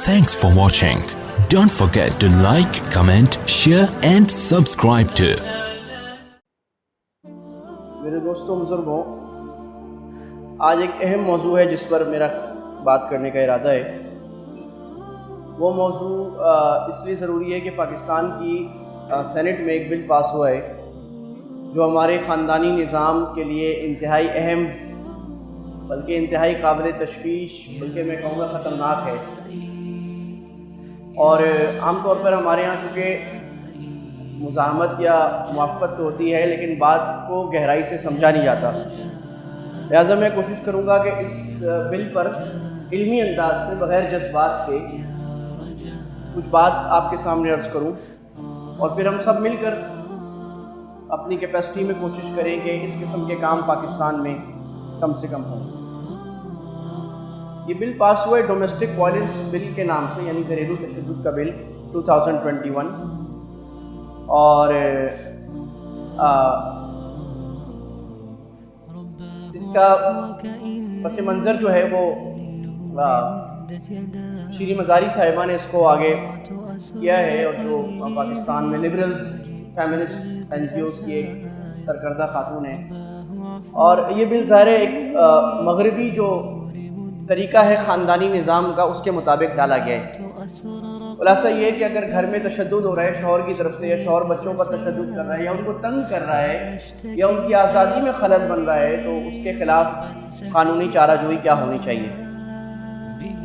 Thanks for watching. Don't forget to like, comment, share and subscribe to. میرے دوستوں بزرگوں، آج ایک اہم موضوع ہے جس پر میرا بات کرنے کا ارادہ ہے۔ وہ موضوع اس لیے ضروری ہے کہ پاکستان کی سینٹ میں ایک بل پاس ہوا ہے جو ہمارے خاندانی نظام کے لیے انتہائی اہم، بلکہ انتہائی قابل تشویش، بلکہ میں کہوں گا خطرناک ہے۔ اور عام طور پر ہمارے ہاں کیونکہ مزاحمت یا موافقت تو ہوتی ہے لیکن بات کو گہرائی سے سمجھا نہیں جاتا، لہٰذا میں کوشش کروں گا کہ اس بل پر علمی انداز سے بغیر جذبات کے کچھ بات آپ کے سامنے عرض کروں، اور پھر ہم سب مل کر اپنی کیپیسٹی میں کوشش کریں کہ اس قسم کے کام پاکستان میں کم سے کم ہوں۔ یہ بل پاس ہوا ہے ڈومیسٹک وائلنس بل کے نام سے، یعنی گھریلو تشدد کا بل 2021، اور اس کا پس منظر جو ہے وہ شیریں مزاری صاحبہ نے اس کو آگے کیا ہے، اور جو پاکستان میں لبرلز فیمنسٹ NGOs کی ایک سرکردہ خاتون ہے۔ اور یہ بل ظاہر ہے ایک مغربی جو طریقہ ہے خاندانی نظام کا، اس کے مطابق ڈالا گیا ہے۔ خلاصہ یہ ہے کہ اگر گھر میں تشدد ہو رہا ہے شوہر کی طرف سے، یا شوہر بچوں پر تشدد کر رہا ہے، یا ان کو تنگ کر رہا ہے، یا ان کی آزادی میں خلل بن رہا ہے، تو اس کے خلاف قانونی چارہ جوئی کیا ہونی چاہیے۔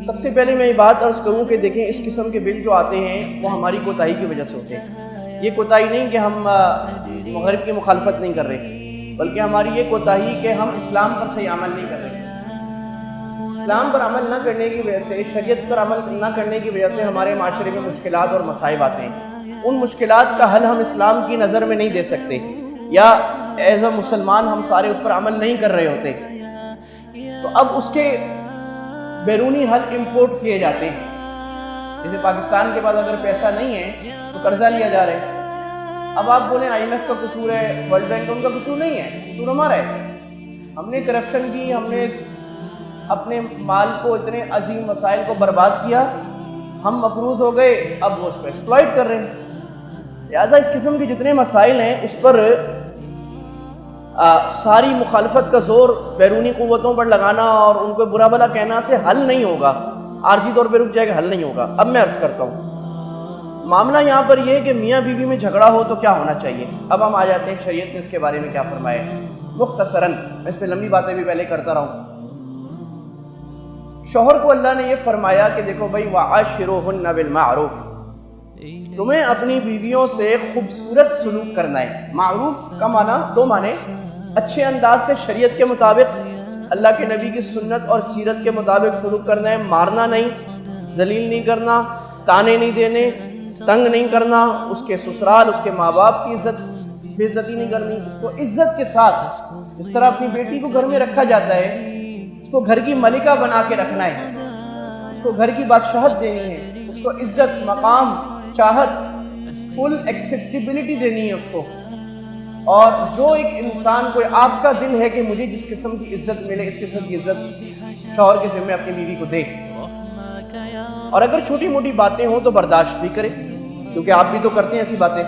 سب سے پہلے میں یہ بات عرض کروں کہ دیکھیں، اس قسم کے بل جو آتے ہیں وہ ہماری کوتاہی کی وجہ سے ہوتے ہیں۔ یہ کوتاہی نہیں کہ ہم مغرب کی مخالفت نہیں کر رہے، بلکہ ہماری یہ کوتاہی کہ ہم اسلام پر صحیح عمل نہیں کر رہے۔ اسلام پر عمل نہ کرنے کی وجہ سے، شریعت پر عمل نہ کرنے کی وجہ سے ہمارے معاشرے میں مشکلات اور مصائب آتے ہیں۔ ان مشکلات کا حل ہم اسلام کی نظر میں نہیں دے سکتے، یا ایز اے مسلمان ہم سارے اس پر عمل نہیں کر رہے ہوتے، تو اب اس کے بیرونی حل امپورٹ کیے جاتے ہیں۔ جیسے پاکستان کے پاس اگر پیسہ نہیں ہے تو قرضہ لیا جا رہا ہے۔ اب آپ بولیں IMF کا قصور ہے، ورلڈ بینک کا، ان کا قصور نہیں ہے، قصور ہمارا ہے۔ ہم نے کرپشن کی، ہم نے اپنے مال کو، اتنے عظیم مسائل کو برباد کیا، ہم مقروض ہو گئے، اب وہ اس کو ایکسپلائٹ کر رہے ہیں۔ لہٰذا اس قسم کے جتنے مسائل ہیں اس پر ساری مخالفت کا زور بیرونی قوتوں پر لگانا اور ان کو برا بھلا کہنا سے حل نہیں ہوگا، عارضی طور پہ رک جائے گا، حل نہیں ہوگا۔ اب میں عرض کرتا ہوں، معاملہ یہاں پر یہ ہے کہ میاں بیوی میں جھگڑا ہو تو کیا ہونا چاہیے۔ اب ہم آ جاتے ہیں شریعت نے اس کے بارے میں کیا فرمایا ہے۔ مختصراً میں اس میں لمبی باتیں بھی پہلے کرتا رہا ہوں۔ شوہر کو اللہ نے یہ فرمایا کہ دیکھو بھائی، وَعَاشِرُوهُنَّ بِالْمَعْرُوفِ، تمہیں اپنی بیویوں سے خوبصورت سلوک کرنا ہے۔ معروف کا معنی دو معنی، اچھے انداز سے شریعت کے مطابق، اللہ کے نبی کی سنت اور سیرت کے مطابق سلوک کرنا ہے، مارنا نہیں، ذلیل نہیں کرنا، تانے نہیں دینے، تنگ نہیں کرنا، اس کے سسرال، اس کے ماں باپ کی عزت بے عزتی نہیں کرنی، اس کو عزت کے ساتھ جس طرح اپنی بیٹی کو گھر میں رکھا جاتا ہے، اس کو گھر کی ملکہ بنا کے رکھنا ہے، اس کو گھر کی بادشاہت دینی ہے، اس کو عزت، مقام، چاہت، فل ایکسیپٹیبلٹی دینی ہے اس کو۔ اور جو ایک انسان کو آپ کا دل ہے کہ مجھے جس قسم کی عزت ملے، اس قسم کی عزت شوہر کے ذمہ اپنی بیوی کو دے، اور اگر چھوٹی موٹی باتیں ہوں تو برداشت بھی کرے، کیونکہ آپ بھی تو کرتے ہیں ایسی باتیں۔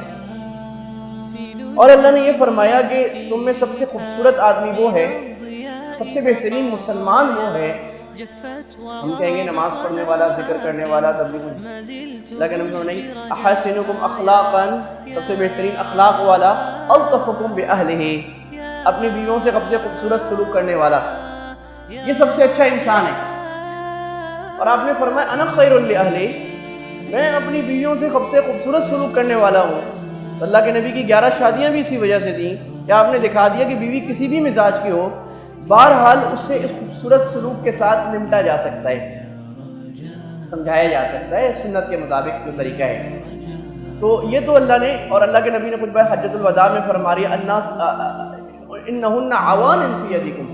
اور اللہ نے یہ فرمایا کہ تم میں سب سے خوبصورت آدمی وہ ہے، سب سے بہترین مسلمان وہ ہے، ہم کہیں گے نماز پڑھنے والا، ذکر کرنے والا، تبلیغ، لیکن ہم نہیں، احسنکم اخلاقا، سب سے بہترین اخلاق والا، الطفکم باہلہ، اپنی بیویوں سے سب سے خوبصورت سلوک کرنے والا، یہ سب سے اچھا انسان ہے۔ اور آپ نے فرمایا انا خیر لاہلی، میں اپنی بیویوں سے سب سے خوبصورت سلوک کرنے والا ہوں۔ تو اللہ کے نبی کی 11 شادیاں بھی اسی وجہ سے تھیں کہ آپ نے دکھا دیا کہ بیوی کسی بھی مزاج کی ہو، بہرحال اس سے اس خوبصورت سلوک کے ساتھ نمٹا جا سکتا ہے، سمجھایا جا سکتا ہے سنت کے مطابق جو طریقہ ہے۔ تو یہ تو اللہ نے اور اللہ کے نبی نے خطبہ حجۃ الوداع میں فرما رہی الناس انہن عوان فی یدکم،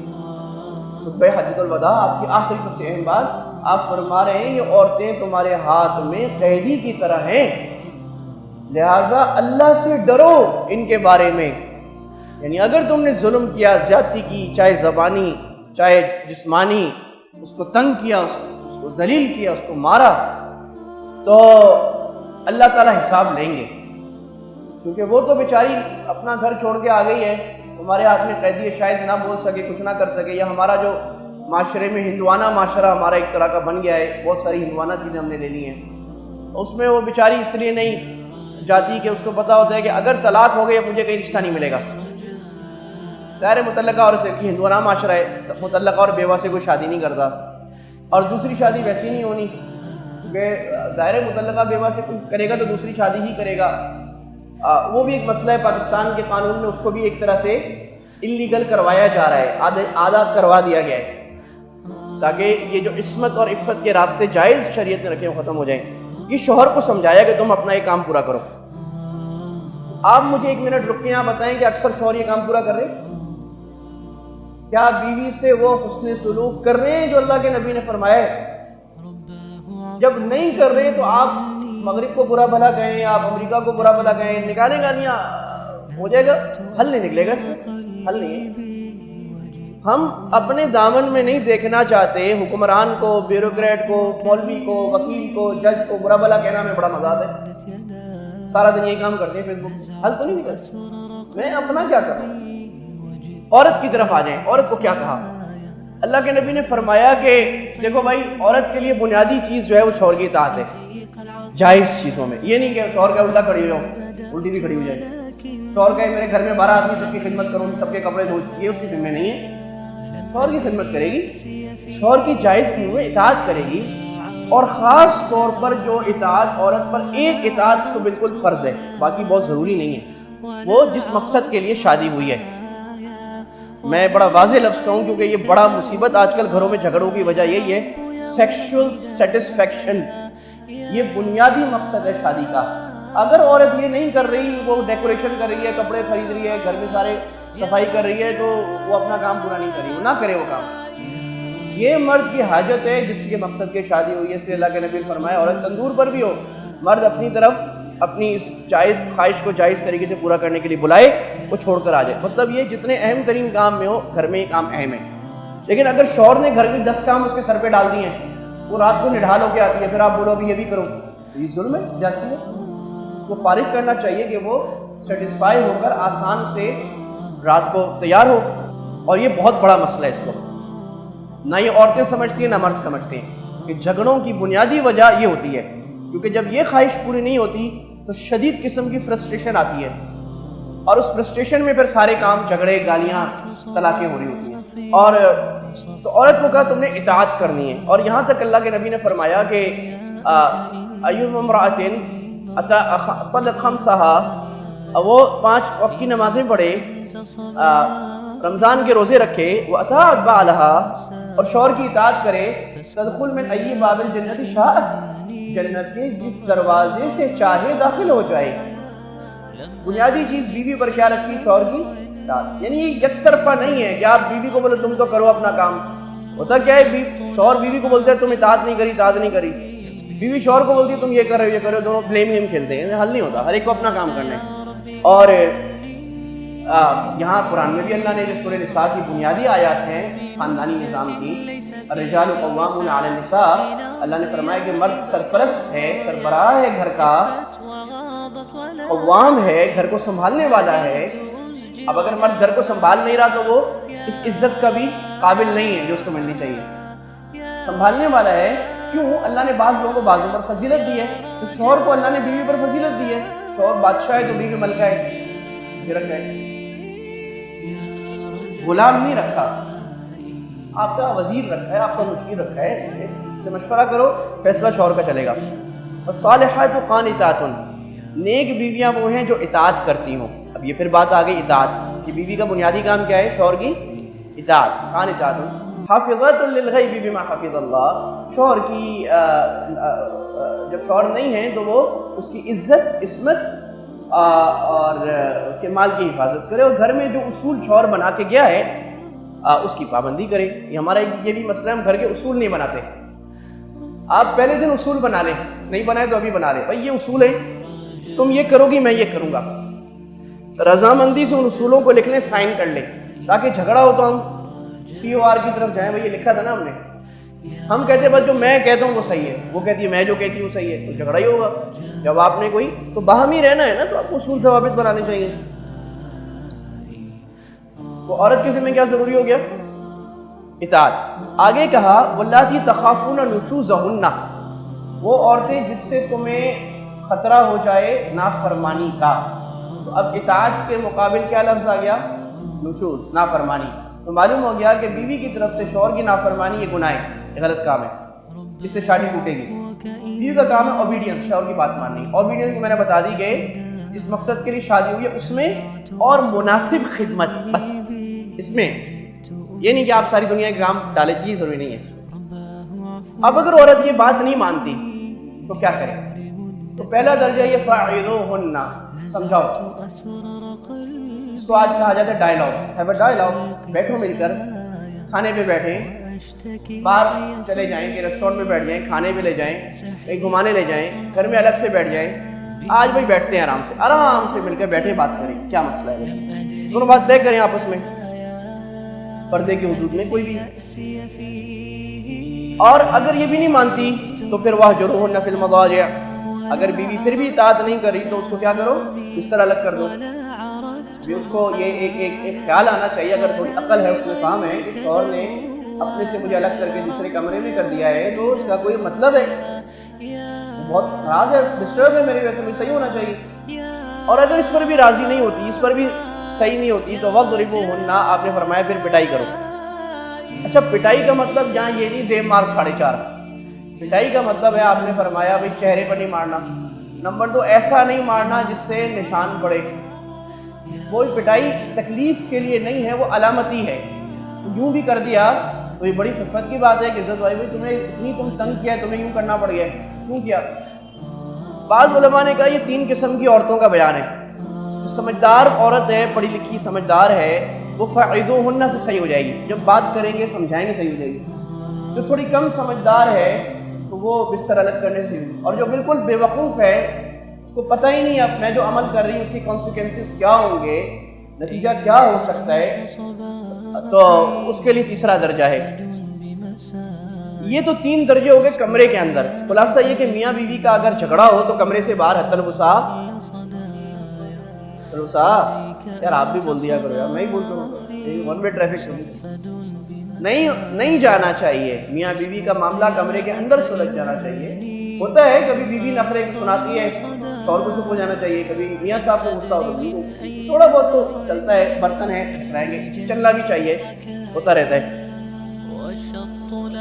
خطبہ حجۃ الوداع آپ کی آخری سب سے اہم بات، آپ فرما رہے ہیں یہ عورتیں تمہارے ہاتھ میں قیدی کی طرح ہیں، لہٰذا اللہ سے ڈرو ان کے بارے میں۔ یعنی اگر تم نے ظلم کیا، زیادتی کی، چاہے زبانی چاہے جسمانی، اس کو تنگ کیا، اس کو ذلیل کیا، اس کو مارا، تو اللہ تعالیٰ حساب لیں گے، کیونکہ وہ تو بیچاری اپنا گھر چھوڑ کے آ گئی ہے، ہمارے ہاتھ میں قیدی ہے، شاید نہ بول سکے، کچھ نہ کر سکے، یا ہمارا جو معاشرے میں ہندوانہ معاشرہ ہمارا ایک طرح کا بن گیا ہے، بہت ساری ہندوانہ چیزیں ہم نے لے لی ہیں، اس میں وہ بیچاری اس لیے نہیں جاتی کہ اس کو پتہ ہوتا ہے کہ اگر طلاق ہو گئی مجھے کہیں رشتہ نہیں ملے گا۔ ظاہر متعلقہ عورت سے ہندوانہ معاشرہ ہے، متعلقہ اور بیوہ سے کوئی شادی نہیں کرتا، اور دوسری شادی ویسی نہیں ہونی، کیونکہ ظاہر متعلقہ بیوہ سے کوئی کرے گا تو دوسری شادی ہی کرے گا۔ وہ بھی ایک مسئلہ ہے، پاکستان کے قانون میں اس کو بھی ایک طرح سے انلیگل کروایا جا رہا ہے، آدھا کروا دیا گیا ہے، تاکہ یہ جو عصمت اور عفت کے راستے جائز شریعت میں رکھے وہ ختم ہو جائیں۔ یہ شوہر کو سمجھایا کہ تم اپنا یہ کام پورا کرو۔ آپ مجھے ایک منٹ رک کے یہاں بتائیں کہ اکثر شوہر یہ کام پورا کر رہے ہیں؟ کیا بیوی سے وہ حسن سلوک کر رہے ہیں جو اللہ کے نبی نے فرمایا ہے؟ جب نہیں کر رہے تو آپ مغرب کو برا بھلا کہیں، آپ امریکہ کو برا بھلا کہیں، نکالیں گا نہیں، ہو جائے گا، حل نہیں نکلے گا، اس کا حل نہیں ہے۔ ہم اپنے دامن میں نہیں دیکھنا چاہتے، حکمران کو، بیوروکریٹ کو، مولوی کو، وکیل کو، جج کو برا بھلا کہنا ہمیں بڑا مزہ آتا ہے، سارا دن یہی کام کرتے ہیں فیس بک، حل تو نہیں نکلتا۔ میں اپنا کیا کروں؟ عورت کی طرف آ جائیں، عورت کو کیا کہا؟ اللہ کے نبی نے فرمایا کہ دیکھو بھائی، عورت کے لیے بنیادی چیز جو ہے وہ شوہر کی اطاعت ہے، جائز چیزوں میں۔ یہ نہیں کہ شوہر کا الٹا کھڑی ہو جاؤ، الٹی بھی کھڑی ہو جائے، شوہر کہے میرے گھر میں 12 آدمی سب کی خدمت کروں، سب کے کپڑے دھوؤں، یہ اس کی ذمہ نہیں ہے۔ شوہر کی خدمت کرے گی، شوہر کی جائز چیزوں میں اطاعت کرے گی، اور خاص طور پر جو اطاعت عورت پر، ایک اطاعت تو بالکل فرض ہے، باقی بہت ضروری نہیں ہے، وہ جس مقصد کے لیے شادی ہوئی ہے۔ میں بڑا واضح لفظ کہوں کیونکہ یہ بڑا مصیبت آج کل گھروں میں جھگڑوں کی وجہ یہی ہے، سیکشول سیٹسفیکشن، یہ بنیادی مقصد ہے شادی کا۔ اگر عورت یہ نہیں کر رہی، وہ ڈیکوریشن کر رہی ہے، کپڑے خرید رہی ہے، گھر میں سارے صفائی کر رہی ہے، تو وہ اپنا کام پورا نہیں کر رہی، وہ نہ کرے وہ کام۔ یہ مرد کی حاجت ہے جس کے مقصد کی شادی ہوئی ہے، اس لیے اللہ کے نبی نے فرمایا عورت تندور پر بھی ہو، مرد اپنی طرف اپنی اس جائز خواہش کو جائز طریقے سے پورا کرنے کے لیے بلائے، وہ چھوڑ کر آ جائے۔ مطلب یہ جتنے اہم ترین کام میں ہو، گھر میں یہ کام اہم ہے۔ لیکن اگر شوہر نے گھر میں 10 کام اس کے سر پہ ڈال دیے ہیں، وہ رات کو نڈھال ہو کے آتی ہے، پھر آپ بولو ابھی یہ بھی کرو، یہ ظلم ہے، جاتی ہے۔ اس کو فارغ کرنا چاہیے کہ وہ سیٹسفائی ہو کر آسان سے رات کو تیار ہو، اور یہ بہت بڑا مسئلہ ہے اس وقت، نہ یہ عورتیں سمجھتی ہیں نہ مرد سمجھتے ہیں کہ جھگڑوں کی بنیادی وجہ یہ ہوتی ہے، کیونکہ جب یہ خواہش پوری نہیں ہوتی تو شدید قسم کی فرسٹریشن آتی ہے، اور اس فرسٹریشن میں پھر سارے کام، جھگڑے، گالیاں، طلاقیں ہو رہی ہوتی ہیں۔ اور تو عورت کو کہا تم نے اطاعت کرنی ہے، اور یہاں تک اللہ کے نبی نے فرمایا کہ ایما امرأۃ صلت خمسہا، وہ 5 وقت کی نمازیں پڑھے، رمضان کے روزے رکھے، وَأَطَاعَتْ بَعْلَهَا، اور شوہر کی اطاعت کرے، تدخل من ای باب الجنت شاءت، جنت کے جس دروازے سے چاہے داخل ہو جائے۔ بنیادی چیز بیوی پر کیا رکھی؟ شوہر کی اطاعت۔ یعنی یہ یک طرفہ نہیں ہے کہ آپ بیوی کو بولے تم تو کرو اپنا کام۔ ہوتا کیا ہے، شوہر بیوی کو بولتے ہیں تم اطاعت نہیں کری، اطاعت نہیں کری، بیوی شوہر کو بولتی ہے تم یہ کر رہے ہو، یہ کر رہے ہو، دونوں بلیم گیم کھیلتے ہیں، حل نہیں ہوتا، ہر ایک کو اپنا کام کرنا ہے۔ اور یہاں قرآن میں بھی اللہ نے جو سورہ نساء کی بنیادی آیات ہیں خاندانی نظام کی، الرجال قوامون علی النساء، اللہ نے فرمایا کہ مرد سرپرست ہے، سربراہ ہے گھر کا، قوام ہے، گھر کو سنبھالنے والا ہے۔ اب اگر مرد گھر کو سنبھال نہیں رہا تو وہ اس عزت کا بھی قابل نہیں ہے جو اس کو ملنی چاہیے۔ سنبھالنے والا ہے، کیوں؟ اللہ نے بعض لوگوں کو بعضوں پر فضیلت دی ہے، تو شوہر کو اللہ نے بیوی پر فضیلت دی ہے، شوہر بادشاہ ہے تو بیوی ملکہ ہے، رکھا ہے، غلام نہیں رکھا، آپ کا وزیر رکھا ہے، آپ کا مشیر رکھا ہے، اس سے مشورہ کرو، فیصلہ شوہر کا چلے گا۔ الصالحات قانتات، نیک بیویاں وہ ہیں جو اطاعت کرتی ہوں۔ اب یہ پھر بات آ گئی اطاعت کہ بیوی کا بنیادی کام کیا ہے؟ شوہر کی اطاعت۔ قانتات حافظات للغیب بما حفظ اللہ، شوہر کی جب شوہر نہیں ہے تو وہ اس کی عزت، عصمت اور اس کے مال کی حفاظت کرے، اور گھر میں جو اصول شوہر بنا کے گیا ہے اس کی پابندی کرے۔ یہ ہمارا یہ بھی مسئلہ ہے، ہم گھر کے اصول نہیں بناتے۔ آپ پہلے دن اصول بنا لیں، نہیں بنائے تو ابھی بنا لیں، بھائی یہ اصول ہے، تم یہ کرو گی میں یہ کروں گا، رضامندی سے ان اصولوں کو لکھ لیں، سائن کر لیں، تاکہ جھگڑا ہو تو ہم POR کی طرف جائیں، بھائی یہ لکھا تھا نا ہم نے، ہم کہتے ہیں بس جو میں کہتا ہوں وہ صحیح ہے، وہ کہتی ہے میں جو کہتی ہوں صحیح ہے، تو جھگڑا ہی ہوگا۔ جب آپ نے کوئی تو باہمی رہنا ہے نا، تو آپ کو اصول ضوابط بنانے چاہیے۔ تو عورت کے ذمہ کیا ضروری ہو گیا؟ اطاعت۔ آگے کہا واللاتی تخافون نشوزہن، وہ عورتیں جس سے تمہیں خطرہ ہو جائے نافرمانی کا۔ تو اب اطاعت کے مقابل کیا لفظ آ گیا؟ نشوز، نافرمانی۔ تو معلوم ہو گیا کہ بیوی کی طرف سے شوہر کی نافرمانی یہ گناہ ہے، یہ غلط کام ہے، اس سے شادی ٹوٹے گی۔ بیوی کا کام ہے اوبیڈینس، شوہر کی بات ماننی۔ اوبیڈینس کو میں نے بتا دی کہ جس مقصد کے لیے شادی ہوئی ہے اس میں، اور مناسب خدمت، بس اس میں، یہ نہیں کہ آپ ساری دنیا کے کام ڈالے، یہ ضروری نہیں ہے۔ اب اگر عورت یہ بات نہیں مانتی تو کیا کرے؟ تو پہلا درجہ یہ فاعظوہن، سمجھاؤ۔ اس کو آج کہا جاتا ہے ڈائلاگ، ہیو اے ڈائلاگ، بیٹھو مل کر، کھانے پہ بیٹھیں، باہر چلے جائیں کہ ریسٹورینٹ میں بیٹھ جائیں، کھانے پہ لے جائیں، کہیں گھمانے لے جائیں، گھر میں الگ سے بیٹھ جائیں، آج بھائی بیٹھتے ہیں آرام سے مل کر بیٹھے بات کریں، کیا مسئلہ ہے؟ دونوں بات طے کریں آپس میں، پردے کی حدود میں کوئی بھی۔ اور اگر یہ بھی نہیں مانتی تو پھر واہجرہن فی المضاجع، اگر بیوی پھر بھی اطاعت نہیں کر رہی تو اس کو کیا کرو؟ بستر الگ کر دو۔ اس کو یہ ایک خیال آنا چاہیے، اگر تھوڑی عقل ہے، اس میں فہم ہے کہ شوہر نے اپنے سے مجھے الگ کر کے دوسرے کمرے میں کر دیا ہے تو اس کا کوئی مطلب ہے، بہت خراب ہے، ڈسٹرب ہے میری وجہ سے، مجھے صحیح ہونا چاہیے۔ اور اگر اس پر بھی راضی نہیں ہوتی، اس پر بھی صحیح نہیں ہوتی تو وَاضْرِبُوهُنَّ، آپ نے فرمایا پھر پٹائی کرو۔ اچھا پٹائی کا مطلب یہاں یہ نہیں دے مار 4.5، پٹائی کا مطلب ہے آپ نے فرمایا بھائی چہرے پر نہیں مارنا، نمبر 2 ایسا نہیں مارنا جس سے نشان پڑے۔ وہ پٹائی تکلیف کے لیے نہیں ہے، وہ علامتی ہے۔ یوں بھی کر دیا تو یہ بڑی خفت کی بات ہے کہ عزت بھائی تمہیں اتنی تنگ کیا ہے، تمہیں یوں کرنا پڑ گیا، کیوں کیا؟ بعض علماء نے کہا یہ 3 قسم کی عورتوں کا بیان ہے۔ سمجھدار عورت ہے، پڑھی لکھی سمجھدار ہے، وہ فعظوہن سے صحیح ہو جائے گی، جب بات کریں گے سمجھائیں گے صحیح ہو جائے گی۔ جو تھوڑی کم سمجھدار ہے تو وہ بستر الگ کرنے سے، اور جو بالکل بے وقوف ہے، اس کو پتہ ہی نہیں اب میں جو عمل کر رہی ہوں اس کی کانسیکوینسز کیا ہوں گے، نتیجہ کیا ہو سکتا ہے، تو اس کے لیے تیسرا درجہ ہے۔ یہ تو 3 درجے ہو گئے کمرے کے اندر۔ خلاصہ یہ کہ میاں بیوی کا اگر جھگڑا ہو تو کمرے سے باہر حتی الوسع، یار آپ بھی بول دیا کرو یار، میں ہی بولتا ہوں، ون وے ٹریفک نہیں جانا چاہیے۔ میاں بیوی کا معاملہ کمرے کے اندر سلجھ جانا چاہیے۔ ہوتا ہے کبھی بیوی نخرے سناتی ہے، شوہر کو چپ ہو جانا چاہیے، کبھی میاں صاحب کو غصہ ہو تو تھوڑا بہت تو چلتا ہے، برتن ہے رہیں گے، چلنا بھی چاہیے، ہوتا رہتا ہے۔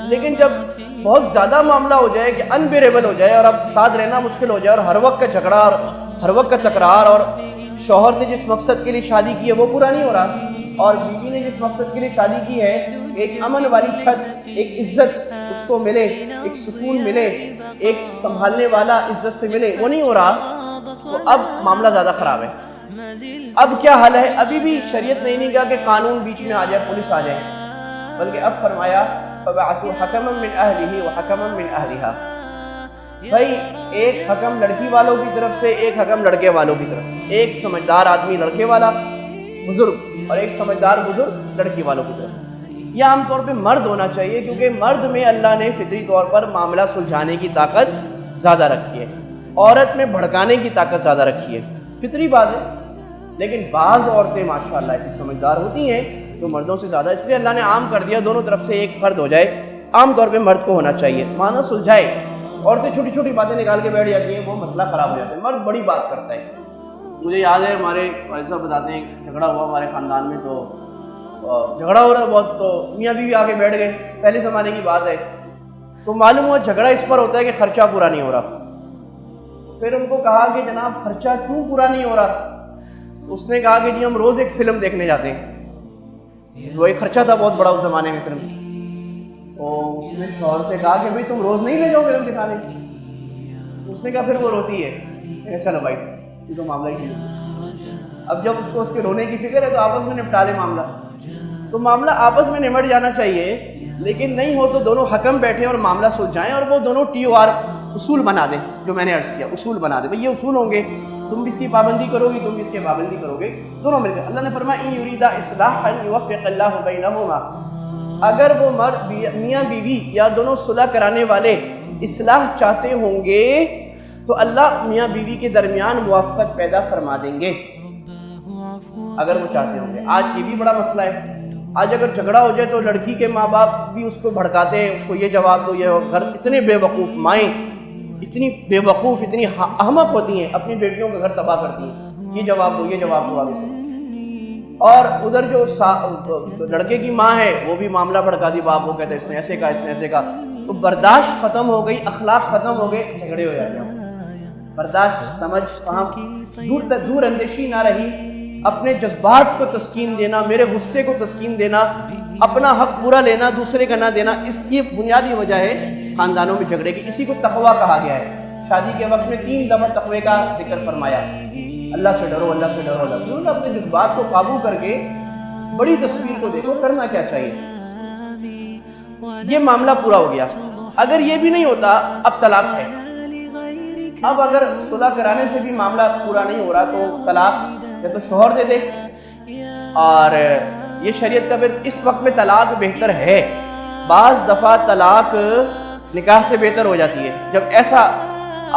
لیکن جب بہت زیادہ معاملہ ہو جائے کہ انبیریبل ہو جائے اور اب ساتھ رہنا مشکل ہو جائے، اور ہر وقت کا جھگڑا اور ہر وقت کا تکرار، اور شوہر نے جس مقصد کے لیے شادی کی ہے وہ پورا نہیں ہو رہا، اور بیوی نے جس مقصد کے لیے شادی کی ہے، ایک امن والی چھت، ایک عزت اس کو ملے، ایک سکون ملے، ایک سنبھالنے والا عزت سے ملے، وہ نہیں ہو رہا، تو اب معاملہ زیادہ خراب ہے۔ اب کیا حل ہے؟ ابھی بھی شریعت نے نہیں کہا کہ قانون بیچ میں آ جائے، پولیس آ جائے، بلکہ اب فرمایا فَبَعَثُوا حَكَمًا مِّنْ أَهْلِهِ وَحَكَمًا مِّنْ أَهْلِهَا، بھائی ایک حکم لڑکی والوں کی طرف سے، ایک حکم لڑکے والوں کی طرف سے، ایک سمجھدار آدمی لڑکے والا بزرگ اور ایک سمجھدار بزرگ لڑکی والوں کی طرف سے۔ یہ عام طور پہ مرد ہونا چاہیے، کیونکہ مرد میں اللہ نے فطری طور پر معاملہ سلجھانے کی طاقت زیادہ رکھی ہے، عورت میں بھڑکانے کی طاقت زیادہ رکھی ہے، فطری بات ہے۔ لیکن بعض عورتیں ماشاءاللہ ایسی سمجھدار ہوتی ہیں تو مردوں سے زیادہ، اس لیے اللہ نے عام کر دیا دونوں طرف سے ایک فرد ہو جائے، عام طور پہ مرد کو ہونا چاہیے، معنی سلجھائے۔ عورتیں چھوٹی چھوٹی باتیں نکال کے بیٹھ جاتی ہیں، وہ مسئلہ خراب ہو جاتا ہے، مرد بڑی بات کرتا ہے۔ مجھے یاد ہے ہمارے والد صاحب بتاتے ہیں جھگڑا ہوا ہمارے خاندان میں، تو جھگڑا ہو رہا بہت، تو میاں بیوی آگے بیٹھ گئے، پہلے زمانے کی بات ہے، تو معلوم ہوا جھگڑا اس پر ہوتا ہے کہ خرچہ پورا نہیں ہو رہا۔ پھر ان کو کہا کہ جناب خرچہ کیوں پورا نہیں ہو رہا؟ اس نے کہا کہ جی ہم روز ایک فلم دیکھنے جاتے ہیں، وہ ایک خرچہ تھا بہت بڑا اس زمانے میں فلم۔ تو اس نے شوہر سے کہا کہ بھائی تم روز نہیں لے جاؤ فلم دکھانے، اس نے کہا پھر وہ روتی ہے، چلو بھائی یہ تو معاملہ ہی نہیں۔ اب جب اس کو اس کے رونے کی فکر ہے تو آپس میں نپٹا لے معاملہ، تو معاملہ آپس میں نمٹ جانا چاہیے، لیکن نہیں ہو تو دونوں حکم بیٹھیں اور معاملہ سلجھائیں، اور وہ دونوں TOR اصول بنا دیں، جو میں نے عرض کیا اصول بنا دیں، بھئی یہ اصول ہوں گے، تم بھی اس کی پابندی کرو گی، تم بھی اس کی پابندی کرو گے، دونوں مل کر۔ اللہ نے فرمایا ان یریدا اصلاحا یوفق اللہ بینہما، اگر وہ مرد میاں بیوی یا دونوں صلح کرانے والے اصلاح چاہتے ہوں گے تو اللہ میاں بیوی کے درمیان موافقت پیدا فرما دیں گے، اگر وہ چاہتے ہوں گے۔ آج یہ بھی بڑا مسئلہ ہے، آج اگر جھگڑا ہو جائے تو لڑکی کے ماں باپ بھی اس کو بھڑکاتے ہیں، اس کو یہ جواب دو، یہ گھر اتنے بے وقوف مائیں اتنی بے وقوف اتنی احمق ہوتی ہیں، اپنی بیٹیوں کا گھر تباہ کرتی ہیں، یہ جواب دو، یہ جواب دو آگے سے۔ اور ادھر جو لڑکے کی ماں ہے وہ بھی معاملہ بھڑکا دی، باپ وہ کہتے ہیں اس نے ایسے کہا، اس نے ایسے کہا، تو برداشت ختم ہو گئی، اخلاق ختم ہو گئے، جھگڑے ہو جاتے ہیں۔ برداشت، سمجھ، فہم، دور اندیشی نہ رہی، اپنے جذبات کو تسکین دینا، میرے غصے کو تسکین دینا، اپنا حق پورا لینا، دوسرے کا نہ دینا، اس کی بنیادی وجہ ہے خاندانوں میں جھگڑے کی۔ اسی کو تقویٰ کہا گیا ہے۔ شادی کے وقت میں 3 دفعہ تقوی کا ذکر فرمایا، اللہ سے ڈرو، اللہ سے ڈرو، اللہ سے ڈرو۔ اپنے جذبات کو قابو کر کے بڑی تصویر کو دیکھو، کرنا کیا چاہیے۔ یہ معاملہ پورا ہو گیا۔ اگر یہ بھی نہیں ہوتا، اب طلاق ہے۔ اب اگر صلح کرانے سے بھی معاملہ پورا نہیں ہو رہا تو طلاق یا تو شوہر دے دے، اور یہ شریعت کا پھر اس وقت میں طلاق بہتر ہے۔ بعض دفعہ طلاق نکاح سے بہتر ہو جاتی ہے، جب ایسا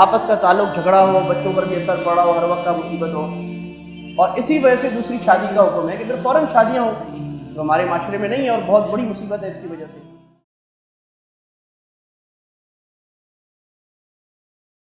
آپس کا تعلق جھگڑا ہو، بچوں پر بھی اثر پڑا ہو، ہر وقت کا مصیبت ہو، اور اسی وجہ سے دوسری شادی کا حکم ہے کہ پھر فوراً شادیاں ہوں، جو ہمارے معاشرے میں نہیں ہے اور بہت بڑی مصیبت ہے اس کی وجہ سے۔